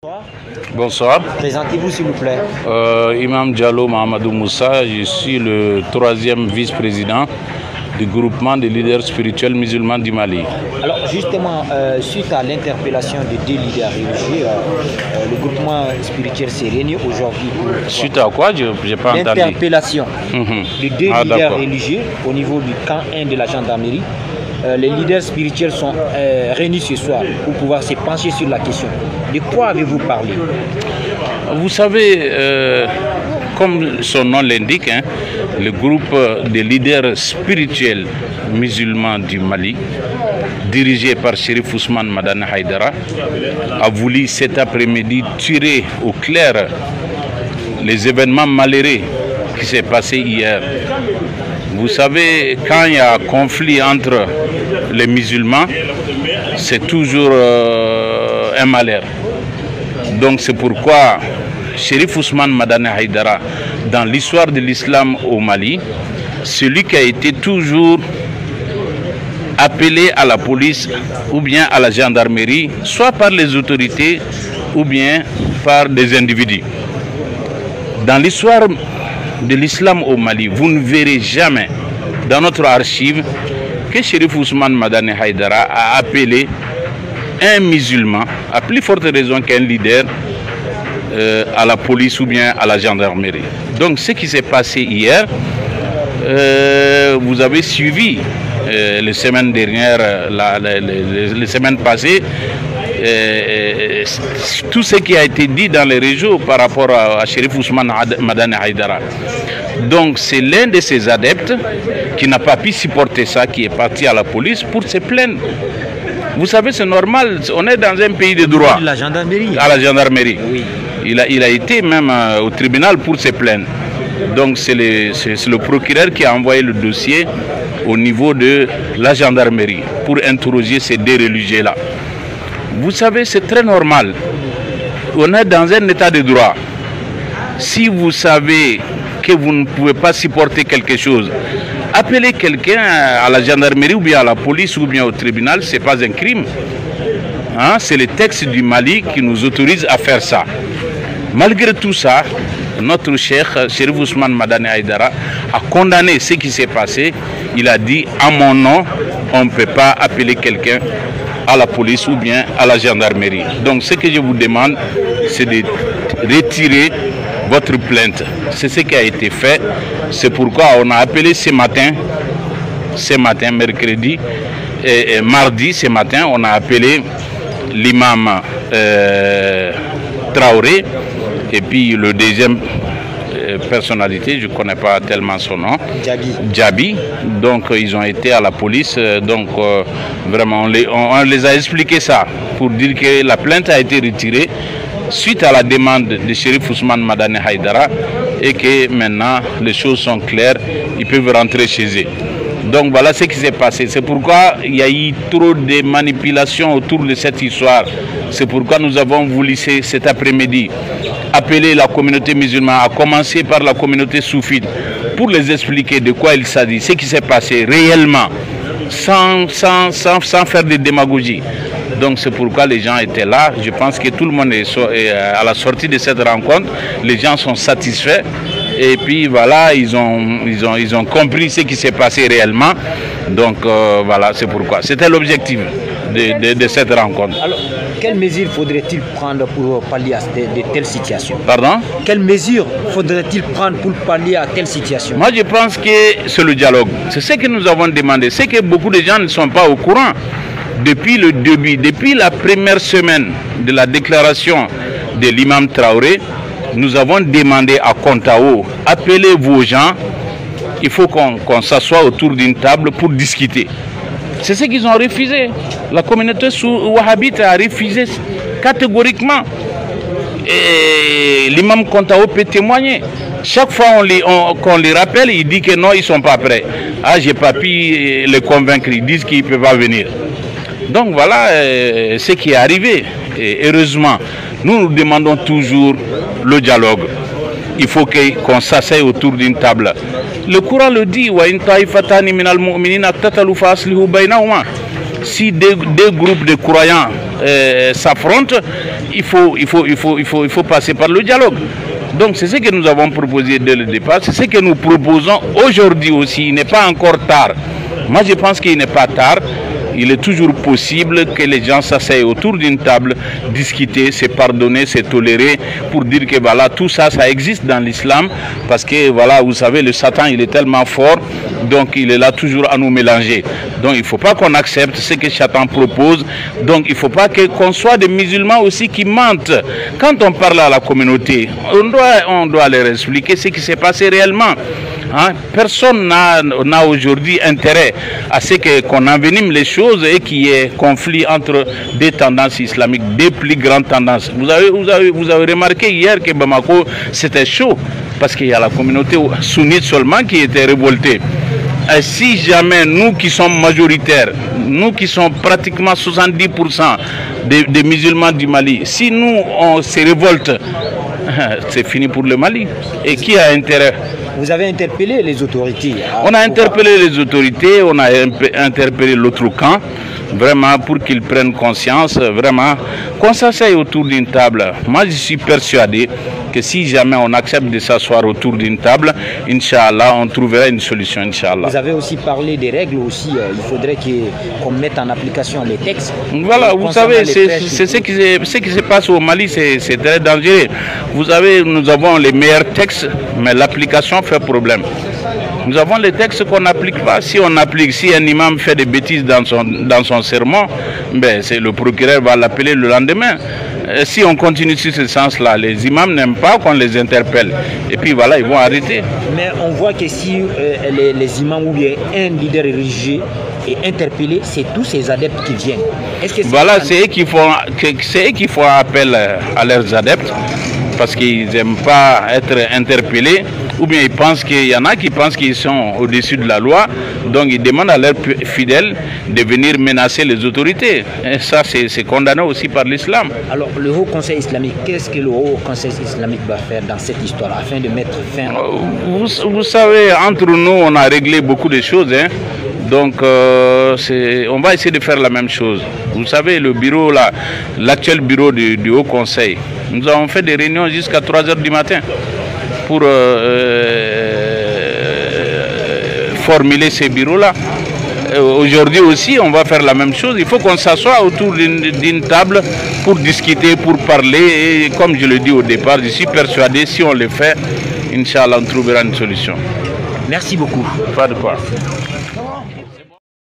Bonsoir. Bonsoir. Présentez-vous s'il vous plaît. Imam Diallo Mahamadou Moussa, je suis le 3e vice-président du groupement des leaders spirituels musulmans du Mali. Alors justement, suite à l'interpellation de 2 leaders religieux, le groupement spirituel s'est réuni aujourd'hui. Suite à quoi? Je n'ai pas entendu. L'interpellation de 2 leaders religieux au niveau du camp 1 de la gendarmerie. Les leaders spirituels sont réunis ce soir pour pouvoir se pencher sur la question. De quoi avez-vous parlé? Vous savez, comme son nom l'indique, le groupe des leaders spirituels musulmans du Mali, dirigé par Chérif Ousmane Madani Haïdara, a voulu cet après-midi tirer au clair les événements malheureux qui s'est passé hier. Vous savez, quand il y a conflit entre les musulmans, c'est toujours un malheur. Donc c'est pourquoi Chérif Ousmane Madani Haïdara, dans l'histoire de l'islam au Mali, celui qui a été toujours appelé à la police ou bien à la gendarmerie, soit par les autorités ou bien par des individus. Dans l'histoire de l'islam au Mali, vous ne verrez jamais dans notre archive que Chérif Ousmane Madani Haïdara a appelé un musulman, à plus forte raison qu'un leader, à la police ou bien à la gendarmerie. Donc ce qui s'est passé hier, vous avez suivi les semaines dernières, les semaines passées, tout ce qui a été dit dans les réseaux par rapport à Chérif Ousmane Madani Haïdara. Donc c'est l'un de ses adeptes qui n'a pas pu supporter ça, qui est parti à la police pour se plaindre. Vous savez, c'est normal, on est dans un pays de droit. La gendarmerie. À la gendarmerie. Oui. Il a été même au tribunal pour se plaindre. Donc c'est le procureur qui a envoyé le dossier au niveau de la gendarmerie pour interroger ces 2 religieux-là. Vous savez, c'est très normal. On est dans un état de droit. Si vous savez que vous ne pouvez pas supporter quelque chose, appelez quelqu'un à la gendarmerie ou bien à la police ou bien au tribunal, ce n'est pas un crime. C'est le texte du Mali qui nous autorise à faire ça. Malgré tout ça, notre cheikh, Chérif Ousmane Madani Haïdara, a condamné ce qui s'est passé. Il a dit, à mon nom, on ne peut pas appeler quelqu'un à la police ou bien à la gendarmerie. Donc ce que je vous demande, c'est de retirer votre plainte. C'est ce qui a été fait. C'est pourquoi on a appelé ce matin, mercredi et mardi, ce matin, on a appelé l'imam Traoré et puis le deuxième personnalité, je ne connais pas tellement son nom, Djabi. Donc ils ont été à la police, donc vraiment on les a expliqué ça pour dire que la plainte a été retirée suite à la demande de Chérif Ousmane Madani Haïdara et que maintenant les choses sont claires, ils peuvent rentrer chez eux. Donc voilà ce qui s'est passé. C'est pourquoi il y a eu trop de manipulations autour de cette histoire. C'est pourquoi nous avons voulu cet après-midi appeler la communauté musulmane, à commencer par la communauté soufite, pour les expliquer de quoi il s'agit, ce qui s'est passé réellement, sans faire de démagogie. Donc c'est pourquoi les gens étaient là. Je pense que tout le monde est à la sortie de cette rencontre. Les gens sont satisfaits. Et puis voilà, ils ont compris ce qui s'est passé réellement. Donc voilà, c'est pourquoi. C'était l'objectif de cette rencontre. Alors, quelles mesures faudrait-il prendre pour pallier à de telles situations? Pardon? Quelles mesures faudrait-il prendre pour pallier à telle situation? Moi, je pense que c'est le dialogue. C'est ce que nous avons demandé. C'est que beaucoup de gens ne sont pas au courant. Depuis le début, depuis la première semaine de la déclaration de l'imam Traoré, nous avons demandé à Kontao, appelez vos gens, il faut qu'on s'assoie autour d'une table pour discuter. C'est ce qu'ils ont refusé. La communauté wahhabite a refusé catégoriquement. Et l'imam Kontao peut témoigner. Chaque fois qu'on les rappelle, il dit que non, ils ne sont pas prêts. Ah, je n'ai pas pu les convaincre, ils disent qu'ils ne peuvent pas venir. Donc voilà ce qui est arrivé. Et heureusement, nous demandons toujours le dialogue. Il faut qu'on s'asseye autour d'une table. Le Coran le dit, Si deux groupes de croyants s'affrontent, il faut passer par le dialogue. Donc c'est ce que nous avons proposé dès le départ, c'est ce que nous proposons aujourd'hui aussi. Il n'est pas encore tard. Moi je pense qu'il n'est pas tard. Il est toujours possible que les gens s'asseyent autour d'une table, discuter, se pardonner, se tolérer, pour dire que voilà, tout ça, ça existe dans l'islam, parce que voilà, vous savez, le Satan, il est tellement fort, donc il est là toujours à nous mélanger. Donc il ne faut pas qu'on accepte ce que Satan propose, donc il ne faut pas qu'on soit des musulmans aussi qui mentent. Quand on parle à la communauté, on doit leur expliquer ce qui s'est passé réellement. Hein? Personne n'a aujourd'hui intérêt à ce qu'on envenime les choses et qu'il y ait conflit entre des tendances islamiques, des plus grandes tendances. Vous avez remarqué hier que Bamako, c'était chaud, parce qu'il y a la communauté sunnite seulement qui était révoltée. Et si jamais nous qui sommes majoritaires, nous qui sommes pratiquement 70% des musulmans du Mali, si nous on se révolte, c'est fini pour le Mali. Et qui a intérêt? Vous avez interpellé les autorités? On a interpellé les autorités, on a interpellé l'autre camp, vraiment pour qu'ils prennent conscience, vraiment, qu'on s'asseye autour d'une table. Moi, je suis persuadé que si jamais on accepte de s'asseoir autour d'une table, Inch'Allah, on trouvera une solution, Inch'Allah. Vous avez aussi parlé des règles aussi. Il faudrait qu'on mette en application les textes. Voilà, vous savez, c'est ce qui se passe au Mali, c'est très dangereux. Vous savez, nous avons les meilleurs textes, mais l'application fait problème. Nous avons les textes qu'on n'applique pas. Si on applique, si un imam fait des bêtises dans son sermon, ben, le procureur va l'appeler le lendemain. Si on continue sur ce sens-là, les imams n'aiment pas qu'on les interpelle. Et puis voilà, ils vont arrêter. Mais on voit que si les imams ou bien un leader religieux est interpellé, c'est tous ces adeptes qui viennent. Voilà, c'est eux qui font appel à leurs adeptes, parce qu'ils n'aiment pas être interpellés, ou bien ils pensent qu'il y en a qui pensent qu'ils sont au-dessus de la loi, donc ils demandent à leurs fidèles de venir menacer les autorités. Et ça, c'est condamné aussi par l'islam. Alors, le Haut Conseil islamique, qu'est-ce que le Haut Conseil islamique doit faire dans cette histoire afin de mettre fin? Vous savez, entre nous, on a réglé beaucoup de choses, hein. Donc, on va essayer de faire la même chose. Vous savez, le bureau, l'actuel bureau du Haut Conseil, nous avons fait des réunions jusqu'à 3 h du matin pour formuler ces bureaux-là. Aujourd'hui aussi, on va faire la même chose. Il faut qu'on s'assoie autour d'une table pour discuter, pour parler. Et comme je le dis au départ, je suis persuadé, si on le fait, Inch'Allah, on trouvera une solution. Merci beaucoup. Pas de quoi.